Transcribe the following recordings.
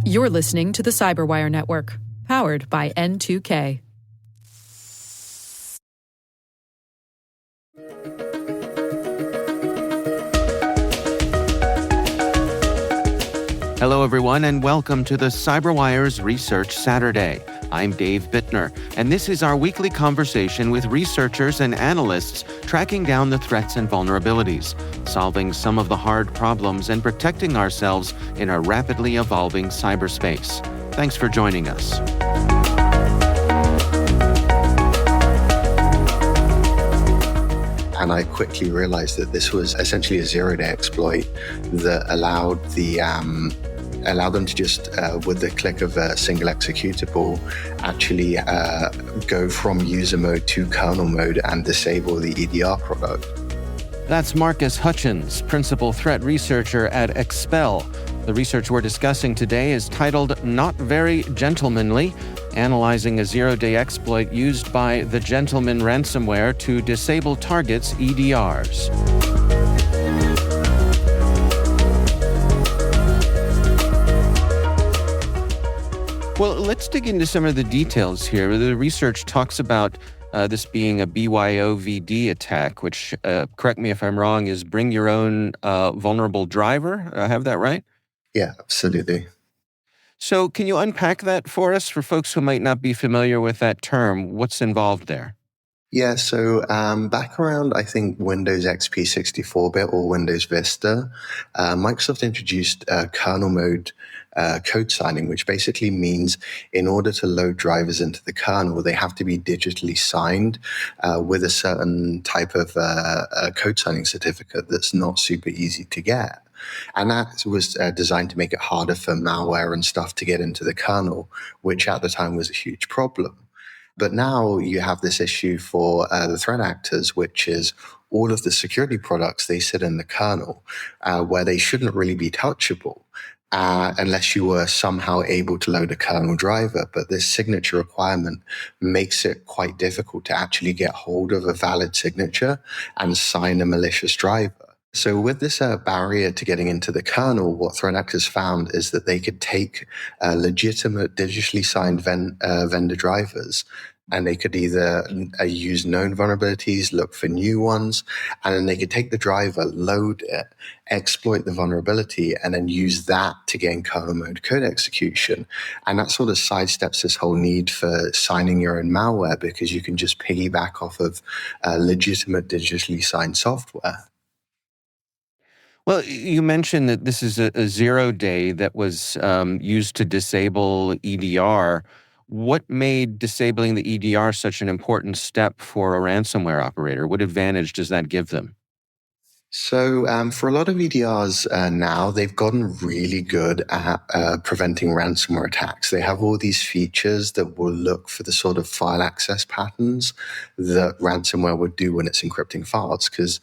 You're listening to the Cyberwire Network, powered by N2K. Hello, everyone, and welcome to the Cyberwire's Research Saturday. I'm Dave Bittner, and this is our weekly conversation with researchers and analysts tracking down the threats and vulnerabilities, solving some of the hard problems, and protecting ourselves in a rapidly evolving cyberspace. Thanks for joining us. And I quickly realized that this was essentially a zero-day exploit that allowed them to just, with the click of a single executable, actually go from user mode to kernel mode and disable the EDR product. That's Marcus Hutchins, Principal Threat Researcher at Expel. The research we're discussing today is titled Not Very Gentlemanly, analyzing a zero-day exploit used by the Gentleman ransomware to disable targets' EDRs. Well, let's dig into some of the details here. The research talks about this being a BYOVD attack, which, correct me if I'm wrong, is bring your own vulnerable driver. I have that right? Yeah, absolutely. So can you unpack that for us, for folks who might not be familiar with that term? What's involved there? Yeah, so back around, I think, Windows XP 64-bit or Windows Vista, Microsoft introduced kernel mode code signing, which basically means in order to load drivers into the kernel, they have to be digitally signed with a certain type of code signing certificate that's not super easy to get. And that was designed to make it harder for malware and stuff to get into the kernel, which at the time was a huge problem. But now you have this issue for the threat actors, which is all of the security products, they sit in the kernel where they shouldn't really be touchable unless you were somehow able to load a kernel driver. But this signature requirement makes it quite difficult to actually get hold of a valid signature and sign a malicious driver. So with this barrier to getting into the kernel, what threat actors found is that they could take legitimate digitally signed vendor drivers, and they could either use known vulnerabilities, look for new ones, and then they could take the driver, load it, exploit the vulnerability, and then use that to gain kernel mode code execution. And that sort of sidesteps this whole need for signing your own malware, because you can just piggyback off of legitimate digitally signed software. Well, you mentioned that this is a zero day that was used to disable EDR. What made disabling the EDR such an important step for a ransomware operator? What advantage does that give them? So for a lot of EDRs now, they've gotten really good at preventing ransomware attacks. They have all these features that will look for the sort of file access patterns that ransomware would do when it's encrypting files. Because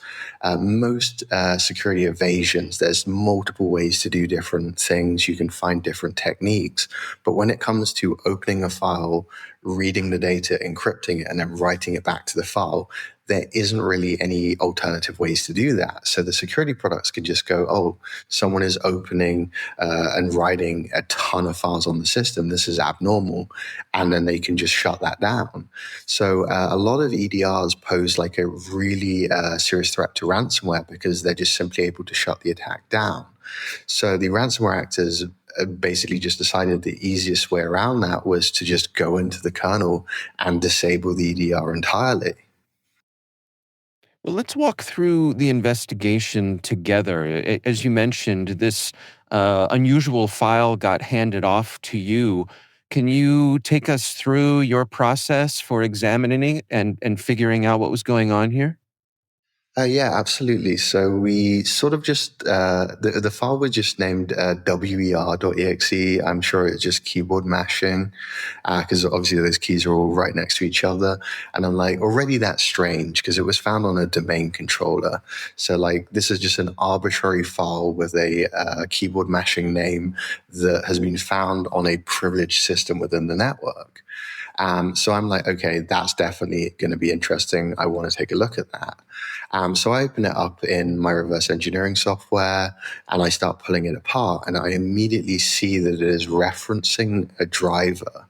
most security evasions, there's multiple ways to do different things. You can find different techniques. But when it comes to opening a file, reading the data, encrypting it, and then writing it back to the file, there isn't really any alternative ways to do that. So the security products could just go, oh, someone is opening and writing a ton of files on the system. This is abnormal. And then they can just shut that down. So a lot of EDRs pose like a really serious threat to ransomware because they're just simply able to shut the attack down. So the ransomware actors basically just decided the easiest way around that was to just go into the kernel and disable the EDR entirely. Well, let's walk through the investigation together. As you mentioned, this unusual file got handed off to you. Can you take us through your process for examining it and figuring out what was going on here? Yeah, absolutely. So we sort of just, the file was just named wer.exe. I'm sure it's just keyboard mashing because obviously those keys are all right next to each other. And I'm like, already that's strange because it was found on a domain controller. So like, this is just an arbitrary file with a keyboard mashing name that has been found on a privileged system within the network. So I'm like, okay, that's definitely going to be interesting. I want to take a look at that. So I open it up in my reverse engineering software and I start pulling it apart, and I immediately see that it is referencing a driver.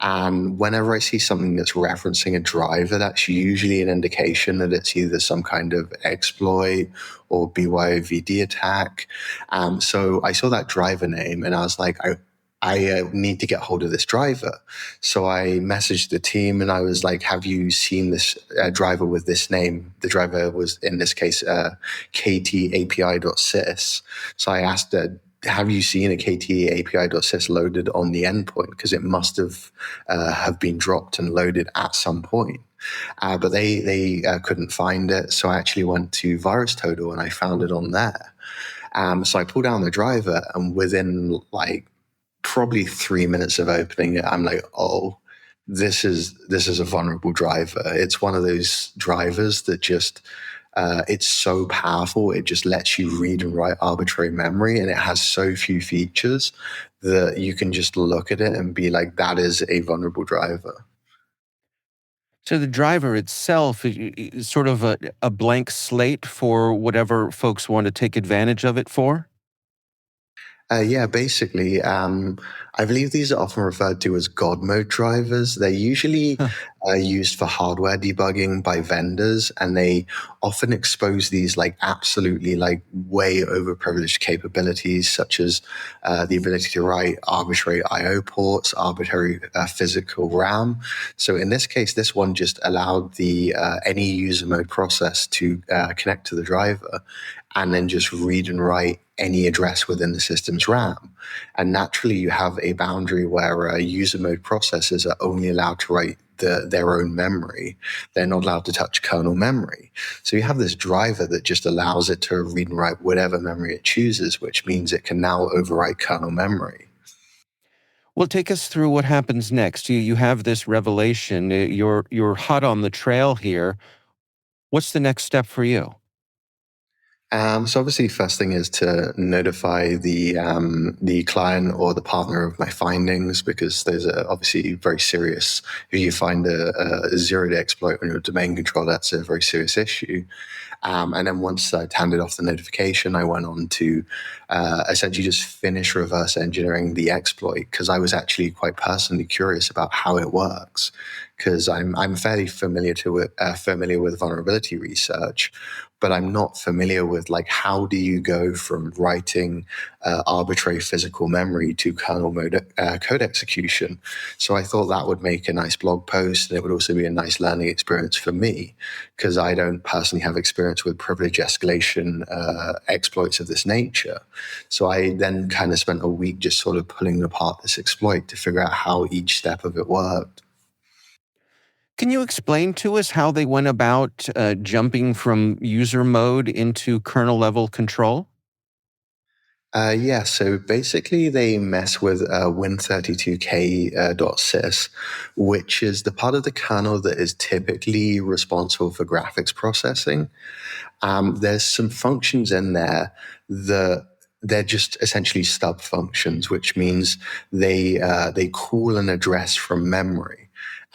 And whenever I see something that's referencing a driver, that's usually an indication that it's either some kind of exploit or BYOVD attack. So I saw that driver name and I was like, I need to get hold of this driver. So I messaged the team and I was like, have you seen this driver with this name? The driver was, in this case, ktapi.sys. So I asked, have you seen a ktapi.sys loaded on the endpoint? Because it must have been dropped and loaded at some point. But they couldn't find it. So I actually went to VirusTotal and I found it on there. So I pulled down the driver, and within like probably 3 minutes of opening it, I'm like, oh, this is a vulnerable driver. It's one of those drivers that just it's so powerful. It just lets you read and write arbitrary memory, and it has so few features that you can just look at it and be like, that is a vulnerable driver. So the driver itself is sort of a blank slate for whatever folks want to take advantage of it for? Yeah, basically, I believe these are often referred to as God mode drivers. They're usually used for hardware debugging by vendors, and they often expose these like absolutely like way overprivileged capabilities, such as the ability to write arbitrary I/O ports, arbitrary physical RAM. So in this case, this one just allowed the any user mode process to connect to the driver and then just read and write any address within the system's RAM. And naturally, you have a boundary where user mode processors are only allowed to write their own memory. They're not allowed to touch kernel memory. So you have this driver that just allows it to read and write whatever memory it chooses, which means it can now overwrite kernel memory. Well, take us through what happens next. You have this revelation. You're hot on the trail here. What's the next step for you? So obviously, first thing is to notify the client or the partner of my findings, because there's obviously very serious. If you find a zero-day exploit on your domain controller, that's a very serious issue. And then once I'd handed off the notification, I went on to essentially just finish reverse engineering the exploit, because I was actually quite personally curious about how it works. Because I'm fairly familiar with vulnerability research, but I'm not familiar with like how do you go from writing arbitrary physical memory to kernel mode code execution. So I thought that would make a nice blog post, and it would also be a nice learning experience for me, because I don't personally have experience with privilege escalation exploits of this nature. So I then kind of spent a week just sort of pulling apart this exploit to figure out how each step of it worked. Can you explain to us how they went about jumping from user mode into kernel level control? Yeah, so basically they mess with Win32k.sys, which is the part of the kernel that is typically responsible for graphics processing. There's some functions in there that they're just essentially stub functions, which means they call an address from memory.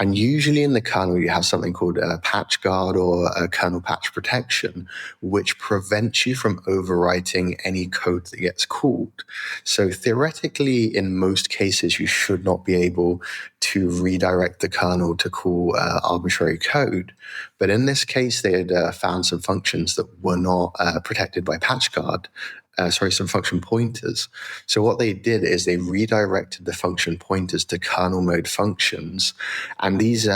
And usually in the kernel, you have something called a patch guard or a kernel patch protection, which prevents you from overwriting any code that gets called. So theoretically, in most cases, you should not be able to redirect the kernel to call arbitrary code. But in this case, they had found some functions that were not protected by patch guard. Some function pointers. So what they did is they redirected the function pointers to kernel mode functions, and these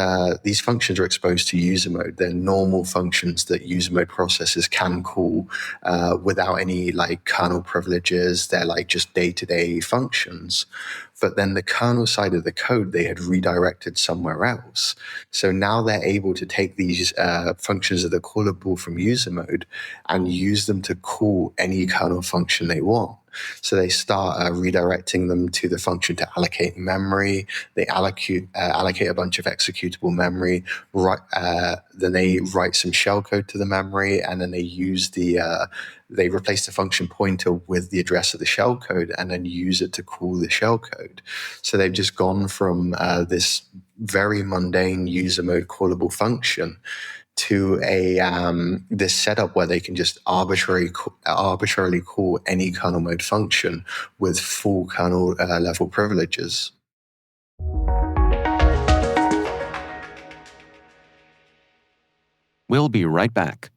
functions are exposed to user mode. They're normal functions that user mode processors can call without any like kernel privileges. They're like just day-to-day functions. But then the kernel side of the code, they had redirected somewhere else. So now they're able to take these functions that are callable from user mode and use them to call any kernel function they want. So they start redirecting them to the function to allocate memory. They allocate a bunch of executable memory. Then they write some shellcode to the memory, and then they use they replace the function pointer with the address of the shellcode, and then use it to call the shellcode. So they've just gone from this very mundane user mode callable function to a this setup where they can just arbitrarily call any kernel mode function with full kernel level privileges. We'll be right back.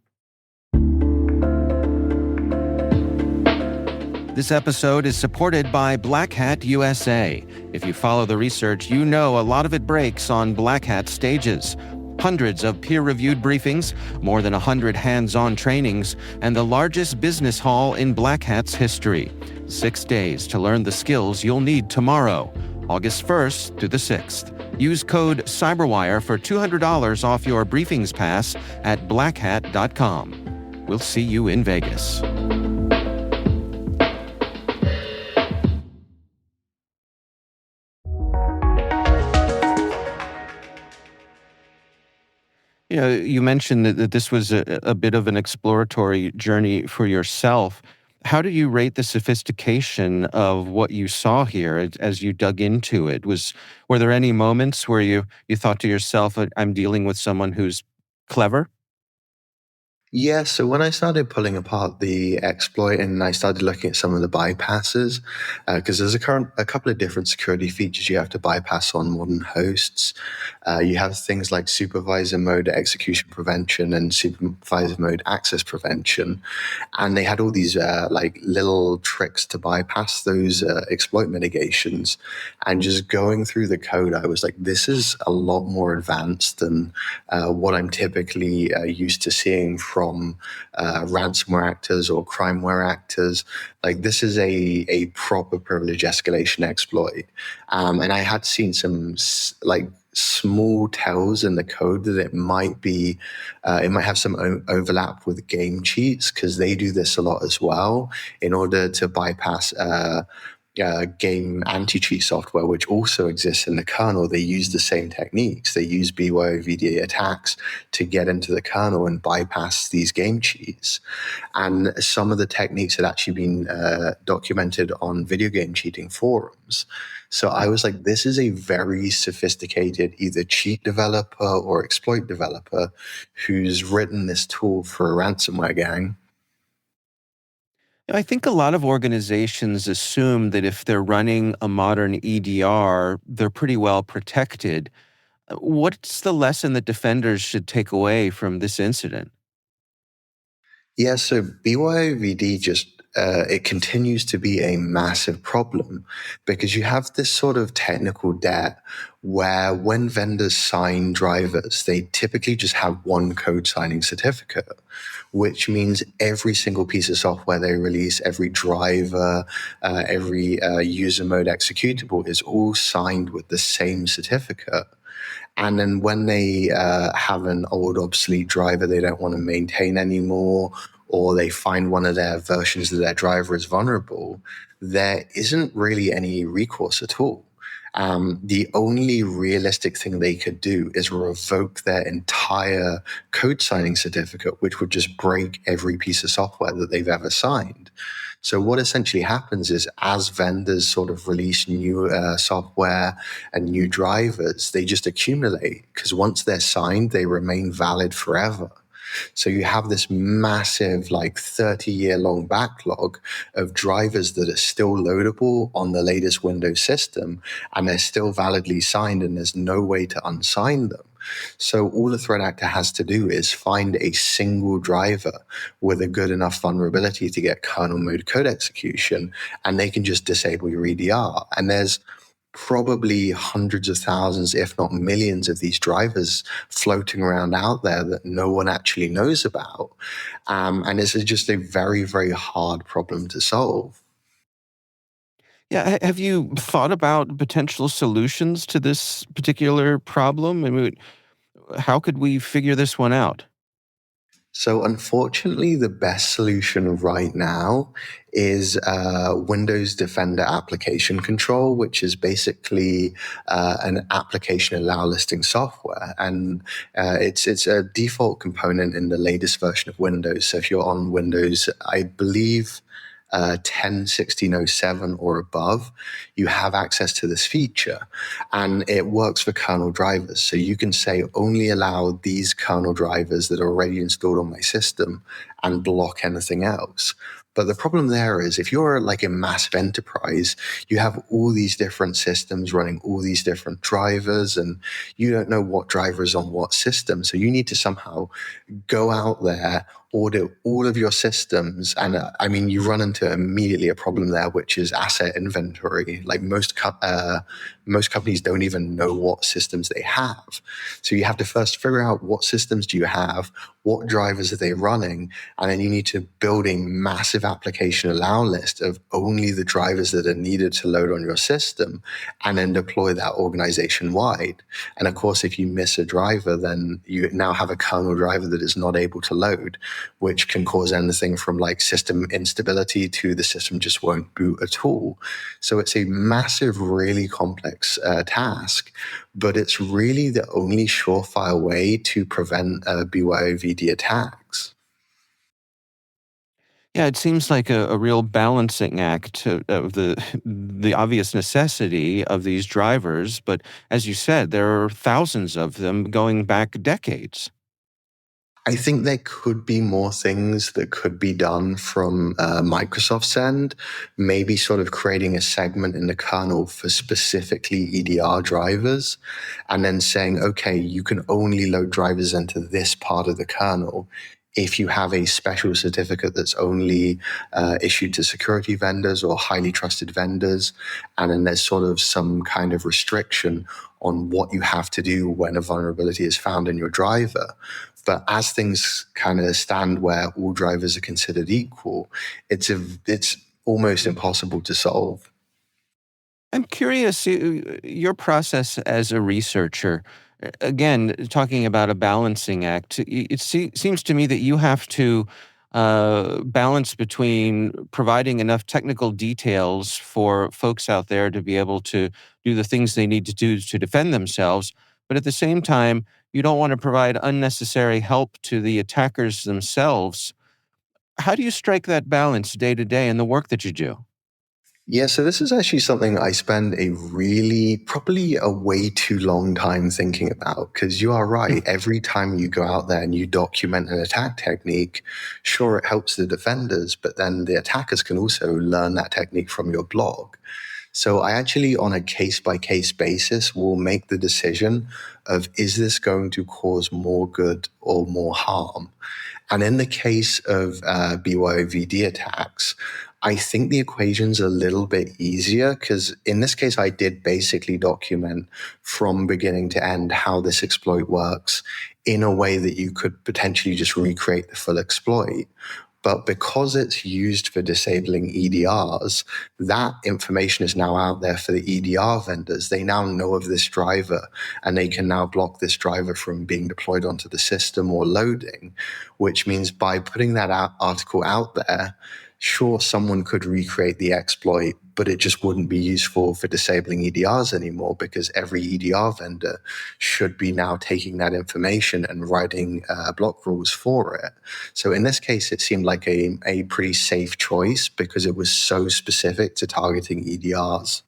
This episode is supported by Black Hat USA. If you follow the research, you know a lot of it breaks on Black Hat stages. Hundreds of peer-reviewed briefings, more than 100 hands-on trainings, and the largest business hall in Black Hat's history. 6 days to learn the skills you'll need tomorrow, August 1st to the 6th. Use code CYBERWIRE for $200 off your briefings pass at blackhat.com. We'll see you in Vegas. You mentioned that this was a bit of an exploratory journey for yourself. How do you rate the sophistication of what you saw here as you dug into it? Were there any moments where you thought to yourself, I'm dealing with someone who's clever? Yeah, so when I started pulling apart the exploit and I started looking at some of the bypasses, because there's a couple of different security features you have to bypass on modern hosts. You have things like supervisor mode execution prevention and supervisor mode access prevention, and they had all these like little tricks to bypass those exploit mitigations. And just going through the code, I was like, this is a lot more advanced than what I'm typically used to seeing from ransomware actors or crimeware actors. Like, this is a proper privilege escalation exploit. And I had seen some like small tells in the code that it might have some overlap with game cheats, because they do this a lot as well in order to bypass game anti-cheat software, which also exists in the kernel. They use the same techniques. They use BYOVD attacks to get into the kernel and bypass these game cheats. And some of the techniques had actually been documented on video game cheating forums. So I was like, this is a very sophisticated either cheat developer or exploit developer who's written this tool for a ransomware gang. I think a lot of organizations assume that if they're running a modern EDR, they're pretty well protected. What's the lesson that defenders should take away from this incident? Yeah, so BYOVD just it continues to be a massive problem, because you have this sort of technical debt where when vendors sign drivers, they typically just have one code signing certificate, which means every single piece of software they release, every driver, every user mode executable is all signed with the same certificate. And then when they have an old obsolete driver they don't want to maintain anymore, or they find one of their versions of their driver is vulnerable, there isn't really any recourse at all. The only realistic thing they could do is revoke their entire code signing certificate, which would just break every piece of software that they've ever signed. So what essentially happens is, as vendors sort of release new software and new drivers, they just accumulate, because once they're signed, they remain valid forever. So you have this massive, like 30-year long backlog of drivers that are still loadable on the latest Windows system, and they're still validly signed, and there's no way to unsign them. So all the threat actor has to do is find a single driver with a good enough vulnerability to get kernel mode code execution, and they can just disable your EDR. And there's probably hundreds of thousands, if not millions, of these drivers floating around out there that no one actually knows about. And it's just a very, very hard problem to solve. Yeah, have you thought about potential solutions to this particular problem? I mean, how could we figure this one out? So unfortunately, the best solution right now is Windows Defender Application Control, which is basically an application allow listing software, and it's a default component in the latest version of Windows. So if you're on Windows, I believe 10.16.07 or above, you have access to this feature. And it works for kernel drivers. So you can say only allow these kernel drivers that are already installed on my system and block anything else. But the problem there is if you're like a massive enterprise, you have all these different systems running all these different drivers, and you don't know what driver is on what system. So you need to somehow go out there, audit all of your systems. And I mean, you run into immediately a problem there, which is asset inventory. Like most companies don't even know what systems they have. So you have to first figure out what systems do you have, what drivers are they running, and then you need to build a massive application allow list of only the drivers that are needed to load on your system, and then deploy that organization wide. And of course, if you miss a driver, then you now have a kernel driver that is not able to load, which can cause anything from like system instability to the system just won't boot at all. So it's a massive, really complex task, but it's really the only surefire way to prevent BYOVD attacks. Yeah, it seems like a real balancing act of the obvious necessity of these drivers, but as you said, there are thousands of them going back decades. I think there could be more things that could be done from Microsoft's end, maybe sort of creating a segment in the kernel for specifically EDR drivers, and then saying, okay, you can only load drivers into this part of the kernel if you have a special certificate that's only issued to security vendors or highly trusted vendors. And then there's sort of some kind of restriction on what you have to do when a vulnerability is found in your driver. But as things kind of stand where all drivers are considered equal, it's almost impossible to solve. I'm curious, your process as a researcher, again, talking about a balancing act, seems to me that you have to balance between providing enough technical details for folks out there to be able to do the things they need to do to defend themselves, but at the same time, you don't want to provide unnecessary help to the attackers themselves. How do you strike that balance day to day in the work that you do? Yeah, so this is actually something I spend probably a way too long time thinking about, because you are right. Every time you go out there and you document an attack technique, sure, it helps the defenders, but then the attackers can also learn that technique from your blog. So I actually, on a case-by-case basis, will make the decision of, is this going to cause more good or more harm? And in the case of BYOVD attacks, I think the equation's a little bit easier because in this case, I did basically document from beginning to end how this exploit works in a way that you could potentially just recreate the full exploit. But because it's used for disabling EDRs, that information is now out there for the EDR vendors. They now know of this driver and they can now block this driver from being deployed onto the system or loading, which means by putting that article out there, sure, someone could recreate the exploit, but it just wouldn't be useful for disabling EDRs anymore because every EDR vendor should be now taking that information and writing block rules for it. So in this case, it seemed like a pretty safe choice because it was so specific to targeting EDRs.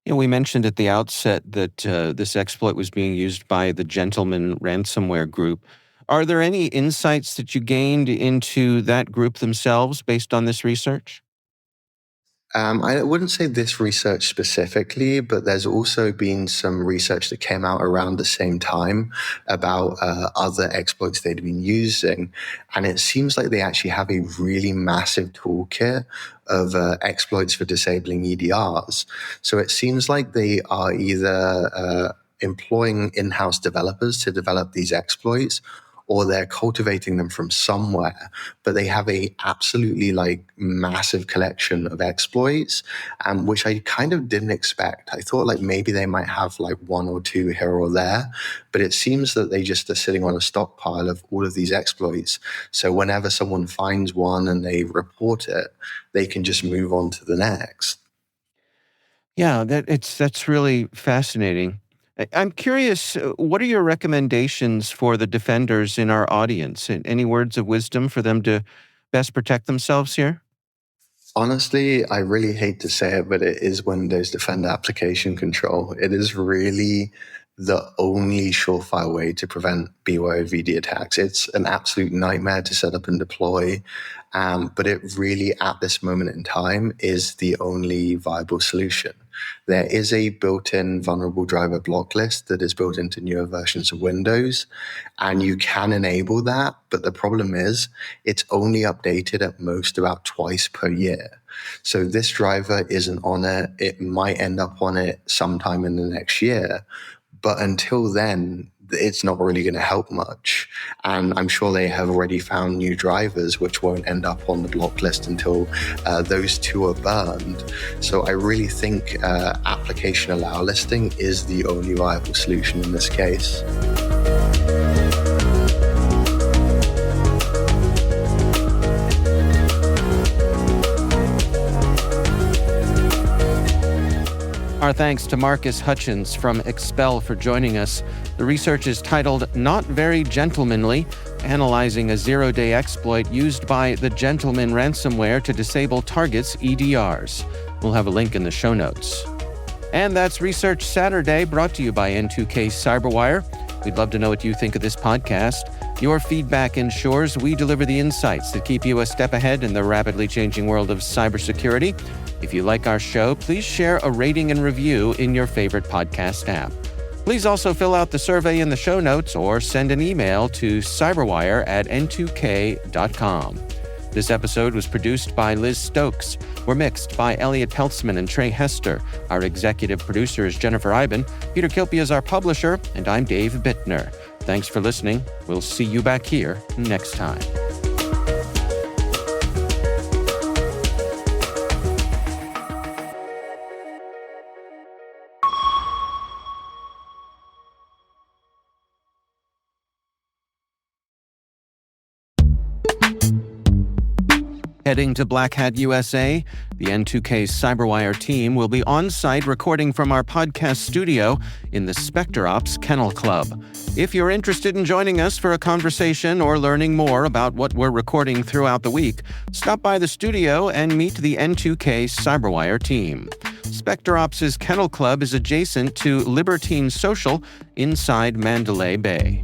We mentioned at the outset that this exploit was being used by the Gentleman ransomware group. Are there any insights that you gained into that group themselves based on this research? I wouldn't say this research specifically, but there's also been some research that came out around the same time about other exploits they'd been using. And it seems like they actually have a really massive toolkit of exploits for disabling EDRs. So it seems like they are either employing in-house developers to develop these exploits, or they're cultivating them from somewhere, but they have a absolutely like massive collection of exploits, which I kind of didn't expect. I thought like maybe they might have like one or two here or there, but it seems that they just are sitting on a stockpile of all of these exploits. So whenever someone finds one and they report it, they can just move on to the next. Yeah, that's really fascinating. I'm curious, what are your recommendations for the defenders in our audience? Any words of wisdom for them to best protect themselves here? Honestly, I really hate to say it, but it is Windows Defender Application Control. It is really the only surefire way to prevent BYOVD attacks. It's an absolute nightmare to set up and deploy, but it really, at this moment in time, is the only viable solution. There is a built-in vulnerable driver block list that is built into newer versions of Windows, and you can enable that, but the problem is it's only updated at most about twice per year. So this driver isn't on it. It might end up on it sometime in the next year, but until then, it's not really going to help much. And I'm sure they have already found new drivers which won't end up on the block list until those two are burned. So I really think application allow listing is the only viable solution in this case. Our thanks to Marcus Hutchins from Expel for joining us. The research is titled Not Very Gentlemanly, Analyzing a Zero-Day Exploit Used by the Gentleman Ransomware to Disable Targets' EDRs. We'll have a link in the show notes. And that's Research Saturday, brought to you by N2K Cyberwire. We'd love to know what you think of this podcast. Your feedback ensures we deliver the insights that keep you a step ahead in the rapidly changing world of cybersecurity. If you like our show, please share a rating and review in your favorite podcast app. Please also fill out the survey in the show notes or send an email to cyberwire@n2k.com. This episode was produced by Liz Stokes. We're mixed by Elliot Peltzman and Trey Hester. Our executive producer is Jennifer Iben. Peter Kilpie is our publisher, and I'm Dave Bittner. Thanks for listening. We'll see you back here next time. Heading to Black Hat USA, the N2K Cyberwire team will be on-site recording from our podcast studio in the SpecterOps Kennel Club. If you're interested in joining us for a conversation or learning more about what we're recording throughout the week, stop by the studio and meet the N2K Cyberwire team. SpecterOps' Kennel Club is adjacent to Libertine Social inside Mandalay Bay.